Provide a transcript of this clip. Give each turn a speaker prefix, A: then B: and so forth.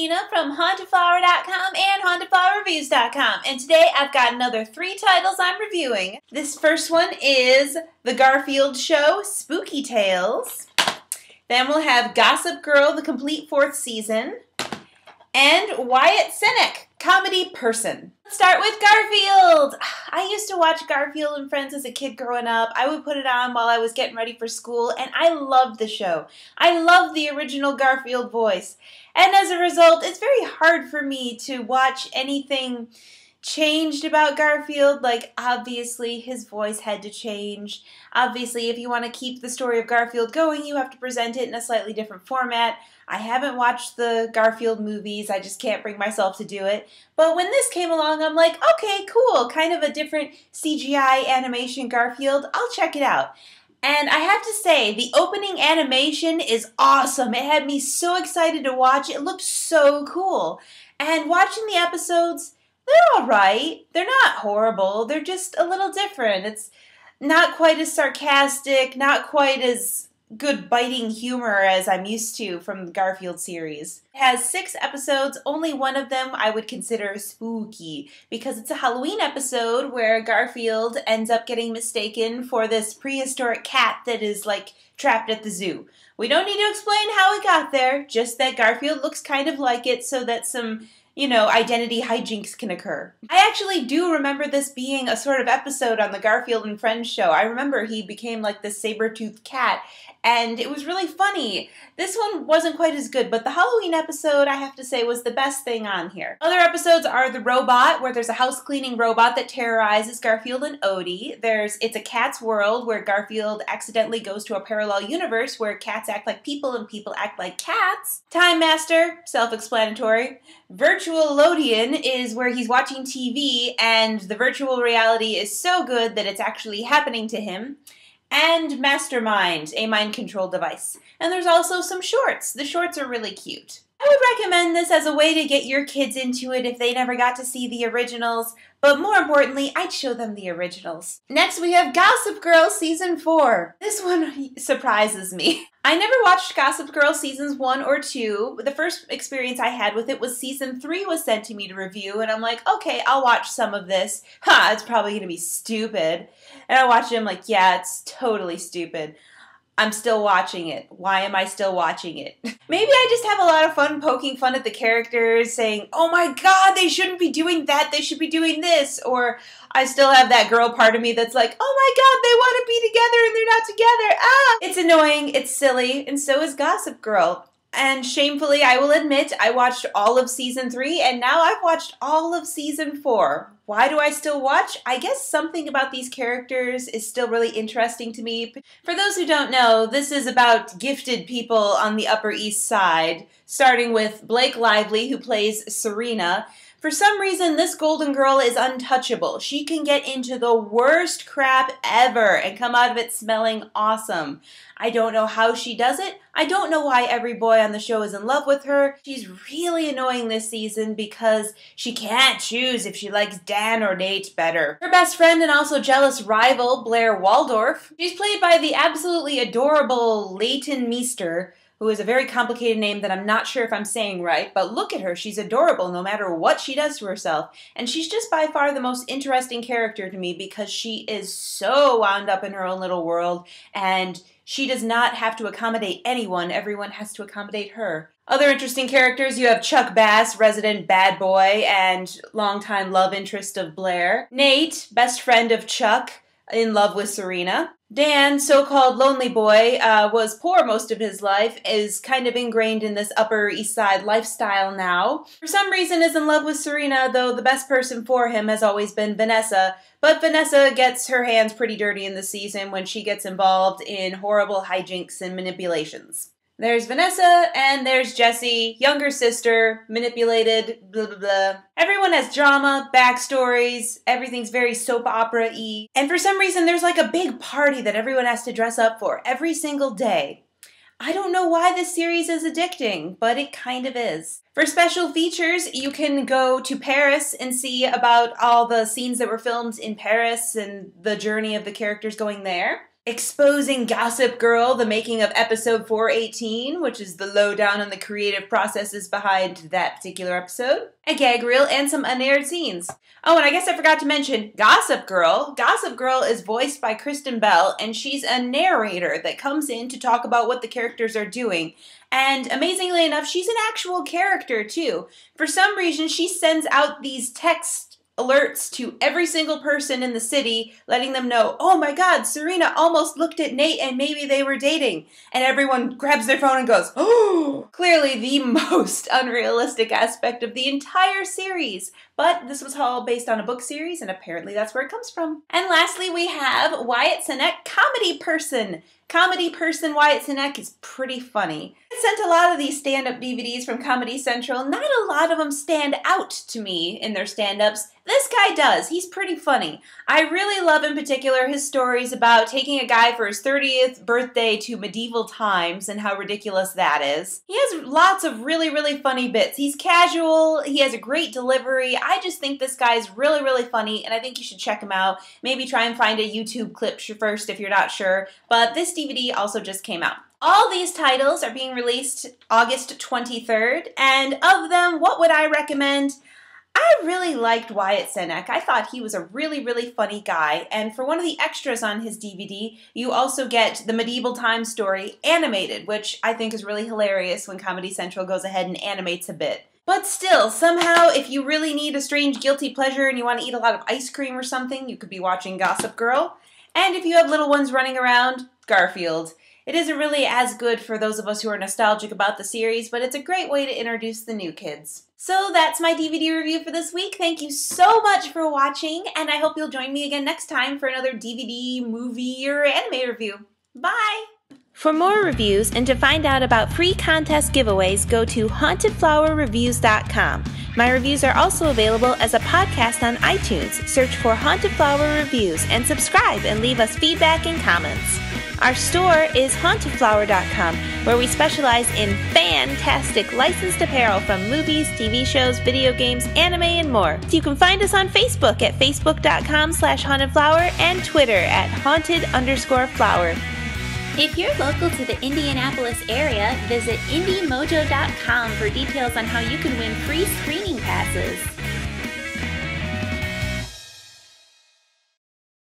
A: Gina from HauntedFlower.com and HauntedFlowerReviews.com, and today I've got another 3 titles I'm reviewing. This first one is The Garfield Show, Spooky Tales. Then we'll have Gossip Girl, the complete 4th season, and Wyatt Cenac, Comedy Person. Let's start with Garfield. I used to watch Garfield and Friends as a kid growing up. I would put it on while I was getting ready for school, and I loved the show. I loved the original Garfield voice. And as a result, it's very hard for me to watch anything changed about Garfield. Like, obviously his voice had to change. Obviously, if you want to keep the story of Garfield going, you have to present it in a slightly different format. I haven't watched the Garfield movies, I just can't bring myself to do it. But when this came along, I'm like, okay, cool, kind of a different CGI animation Garfield, I'll check it out. And I have to say, the opening animation is awesome. It had me so excited to watch. It looked so cool. And watching the episodes, they're alright. They're not horrible. They're just a little different. It's not quite as sarcastic, not quite as good biting humor as I'm used to from the Garfield series. It has 6 episodes, only one of them I would consider spooky, because it's a Halloween episode where Garfield ends up getting mistaken for this prehistoric cat that is, like, trapped at the zoo. We don't need to explain how it got there, just that Garfield looks kind of like it so that some, identity hijinks can occur. I actually do remember this being a sort of episode on the Garfield and Friends show. I remember he became like this saber-toothed cat, and it was really funny. This one wasn't quite as good, but the Halloween episode, I have to say, was the best thing on here. Other episodes are The Robot, where there's a house-cleaning robot that terrorizes Garfield and Odie. There's It's a Cat's World, where Garfield accidentally goes to a parallel universe where cats act like people and people act like cats. Time Master, self-explanatory. Virtualodian is where he's watching TV and the virtual reality is so good that it's actually happening to him. And Mastermind, a mind control device. And there's also some shorts. The shorts are really cute. I would recommend this as a way to get your kids into it if they never got to see the originals, but more importantly, I'd show them the originals. Next we have Gossip Girl Season 4. This one surprises me. I never watched Gossip Girl Seasons 1 or 2. The first experience I had with it was Season 3 was sent to me to review, and I'm like, okay, I'll watch some of this. It's probably gonna be stupid. And I watched it, I'm like, yeah, it's totally stupid. I'm still watching it. Why am I still watching it? Maybe I just have a lot of fun poking fun at the characters, saying, oh my god, they shouldn't be doing that, they should be doing this. Or I still have that girl part of me that's like, oh my god, they want to be together and they're not together. Ah! It's annoying, it's silly, and so is Gossip Girl. And shamefully, I will admit, I watched all of Season 3, and now I've watched all of Season 4. Why do I still watch? I guess something about these characters is still really interesting to me. For those who don't know, this is about gifted people on the Upper East Side, starting with Blake Lively, who plays Serena. For some reason, this golden girl is untouchable. She can get into the worst crap ever and come out of it smelling awesome. I don't know how she does it. I don't know why every boy on the show is in love with her. She's really annoying this season because she can't choose if she likes Dan or Nate better. Her best friend and also jealous rival, Blair Waldorf. She's played by the absolutely adorable Leighton Meester, who is a very complicated name that I'm not sure if I'm saying right, but look at her, she's adorable no matter what she does to herself. And she's just by far the most interesting character to me because she is so wound up in her own little world, and she does not have to accommodate anyone, everyone has to accommodate her. Other interesting characters, you have Chuck Bass, resident bad boy and longtime love interest of Blair. Nate, best friend of Chuck, in love with Serena. Dan, so-called lonely boy, was poor most of his life, is kind of ingrained in this Upper East Side lifestyle now. For some reason is in love with Serena, though the best person for him has always been Vanessa, but Vanessa gets her hands pretty dirty in this season when she gets involved in horrible hijinks and manipulations. There's Vanessa, and there's Jessie, younger sister, manipulated, blah blah blah. Everyone has drama, backstories, everything's very soap opera-y. And for some reason there's like a big party that everyone has to dress up for every single day. I don't know why this series is addicting, but it kind of is. For special features, you can go to Paris and see about all the scenes that were filmed in Paris and the journey of the characters going there. Exposing Gossip Girl, the making of episode 418, which is the lowdown on the creative processes behind that particular episode. A gag reel and some unaired scenes. Oh, and I guess I forgot to mention Gossip Girl. Gossip Girl is voiced by Kristen Bell, and she's a narrator that comes in to talk about what the characters are doing. And amazingly enough, she's an actual character too. For some reason, she sends out these text alerts to every single person in the city, letting them know, oh my god, Serena almost looked at Nate and maybe they were dating. And everyone grabs their phone and goes, oh! Clearly the most unrealistic aspect of the entire series. But this was all based on a book series, and apparently that's where it comes from. And lastly, we have Wyatt Cenac, Comedy Person. Comedy Person Wyatt Cenac is pretty funny. I sent a lot of these stand-up DVDs from Comedy Central. Not a lot of them stand out to me in their stand-ups. This guy does. He's pretty funny. I really love in particular his stories about taking a guy for his 30th birthday to medieval times and how ridiculous that is. He has lots of really, really funny bits. He's casual. He has a great delivery. I just think this guy's really, really funny, and I think you should check him out. Maybe try and find a YouTube clip first if you're not sure. But this DVD also just came out. All these titles are being released August 23rd, and of them, what would I recommend? I really liked Wyatt Cenac. I thought he was a really, really funny guy, and for one of the extras on his DVD, you also get the medieval times story animated, which I think is really hilarious when Comedy Central goes ahead and animates a bit. But still, somehow, if you really need a strange guilty pleasure and you want to eat a lot of ice cream or something, you could be watching Gossip Girl. And if you have little ones running around, Garfield. It isn't really as good for those of us who are nostalgic about the series, but it's a great way to introduce the new kids. So that's my DVD review for this week. Thank you so much for watching, and I hope you'll join me again next time for another DVD, movie, or anime review. Bye! For more reviews and to find out about free contest giveaways, go to hauntedflowerreviews.com. My reviews are also available as a podcast on iTunes. Search for Haunted Flower Reviews and subscribe and leave us feedback and comments. Our store is hauntedflower.com, where we specialize in fantastic licensed apparel from movies, TV shows, video games, anime, and more. You can find us on Facebook at facebook.com/hauntedflower and Twitter at haunted_flower.
B: If you're local to the Indianapolis area, visit indiemojo.com for details on how you can win free screening passes.